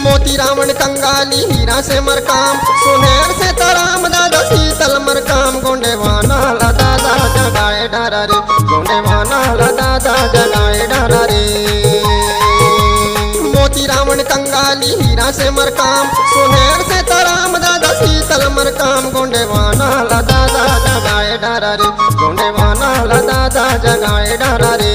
मोती रावण कंगाली हीरा से मरकाम सुनेर से तराम दादा शीतल मरकाम गोंडे वाना ला दादा जगाए डारा रे गोंडे वाना ला दादा जगाए डारा रे। मोती रावण कंगाली हीरा से मरकाम सुनेर से तराम दादा शीतल मरकाम गोंडे वाना ला दादा जगाए डारा रे गोंडे वाना ला दादा जगाए डारा रे।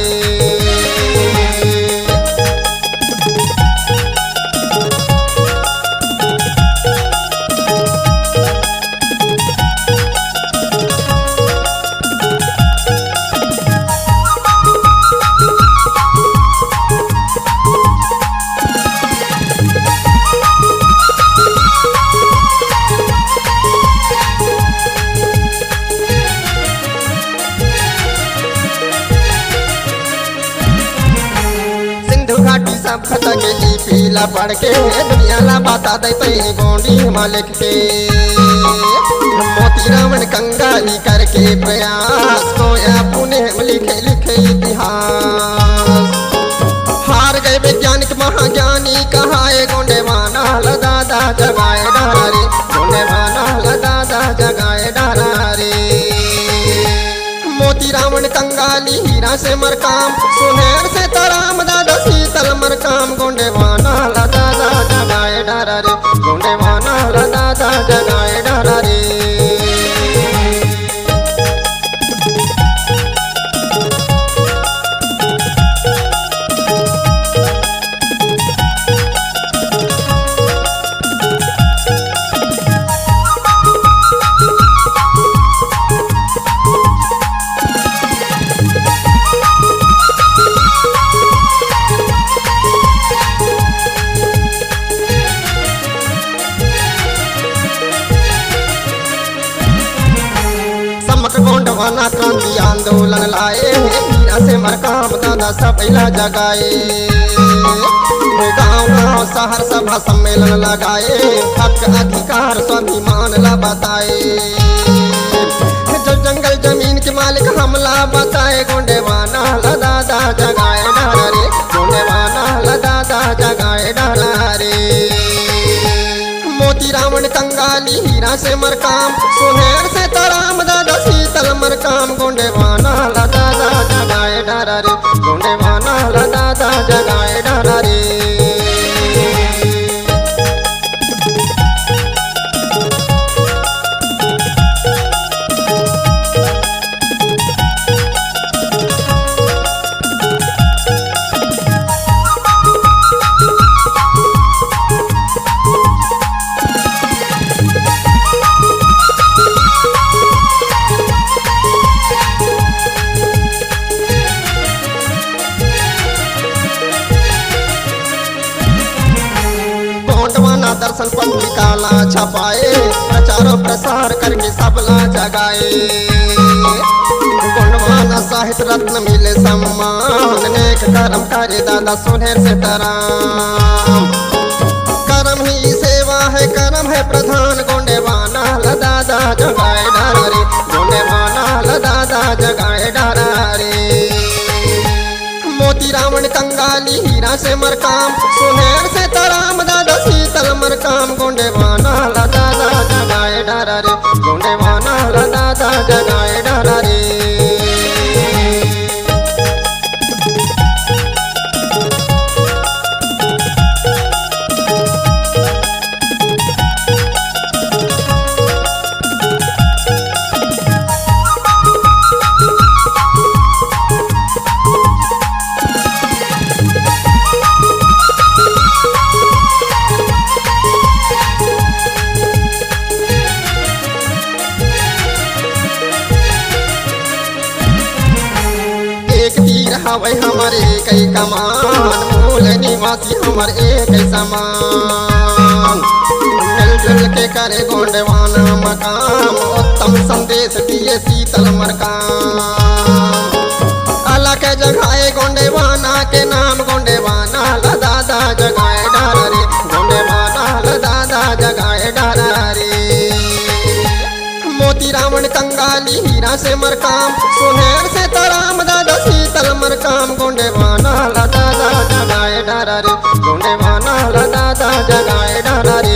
घाटी सब खता के पीला पढ़ के दुनिया ला बता देते गोंडी मालिक के। मोती रावण कंगाली करके प्रयास कोया पुणे लिखे लिखे इतिहास। हार गए वैज्ञानिक महाज्ञानी कहाए गोंडे वाना ला दादा जगाए डारा रे गोंडे वाना ला दादा जगाए डारा रे। मोती रावण कंगाली हीरा से मरकाम सुनेर से तराम दादा शीतल मरकाम गोंडे वाना ला दादा जगाए डारा रे गोंडे वाना ला दादा जगाए डारा रे। गोंडवाना क्रांति आंदोलन लाए हीरा से मरकाम दादा सबैला जगाए। गाँव गाँव शहर सभा सम्मेलन लगाए हक अधिकार स्वाभिमान ला बताए। जो जंगल जमीन के मालिक हमला बताए गोंडे वाना ला दादा जगाए डारा रे गोंडे वाना ला दादा जगाए डारा रे। मोती रावण कंगाली हीरा से मरकाम सुनेर से तराम दादा शीतल मरकाम गोंडे वाना ला दादा जगाए डारा रे गोंडे वाना ला दादा जगाए डारा रे। गोंडवाना दर्शन पत्रिका ला छपाए प्रचारो प्रसार करके सबला जगाए। गोंडवाना साहित्य रत्न मिले सम्मान नेक कर्म करे दादा सुनेर से तराम। कर्म ही सेवा है कर्म है प्रधान गोंडे वाना ला दादा जगाए डारा रे गोंडे वाना ला दादा जगाए डारा रे। मोती रावण कंगाली हीरा से मरकाम सुनेर से तराम दादा शीतल मरकाम गोंडे वाना ला दादा जगाए डारा रे गोंडे वाना ला दादा जगाए डारा रे। हवे हमारे कई कमान मूल निवासी हमारे एक समान। मिलजुल के करे गोंडवाना मकाम उत्तम संदेश दिए शीतल मरकाम। अलग जगाए गोंडवाना के नाम गोंडे वाना ला दादा जगाए डारा रे गोंडे वाना ला दादा जगाए डारा रे। मोती रावण कंगाली हीरा से मरकाम सुनेर से तराम दादा शीतल मरकाम गोंडे वाना ला दादा जगाए डारा रे गोंडे वाना ला दादा जगाए डारा रे।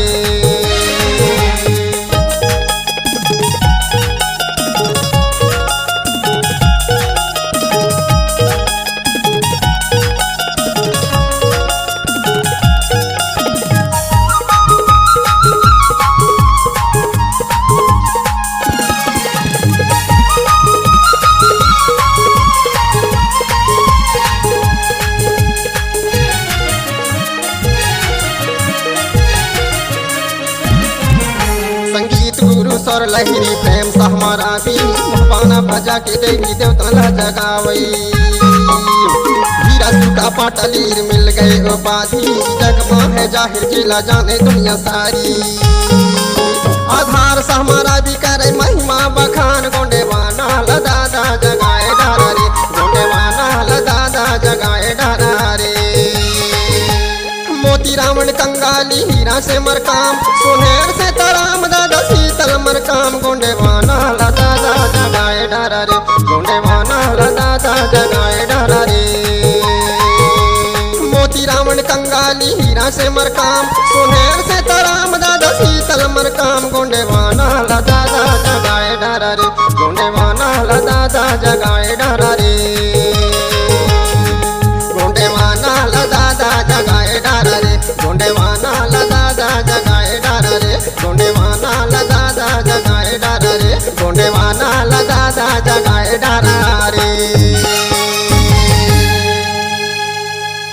संगीत गुरु स्वर लहरी प्रेम सा हमारा भी पाना भजा के देवी देवता ला जगावई। वीरा सुखा पाटलीर मिल गए उपाधि जग में है जाहिर जिला जाने दुनिया सारी। आधार सा हमारा भी करे महिमा बखान गोंडे वाना ला दादा जगाए डारा रे गोंडे वाना ला दादा जगाए डारा रे। मोती रावण कंगाली हीरा से मरकाम सुनेर से तराम दादा शीतल मरकाम गोंडे वाना ला दादा जगाए डारा रे गोंडे वाना ला दादा जगाए डारा रे। मोती रावण कंगाली हीरा से मरकाम सुनेर से तराम दादा शीतल मरकाम गोंडे वाना ला दादा जगाए डारा रे गोंडे वाना ला दादा जगाए डारा रे गोंडे वाना ला दादा जगाए डारा रे गोंडे वाना ला दादा जगाए डारा रे गोंडे वाना ला दादा जगाए डारा रे गोंडे वाना ला दादा जगाए डारा।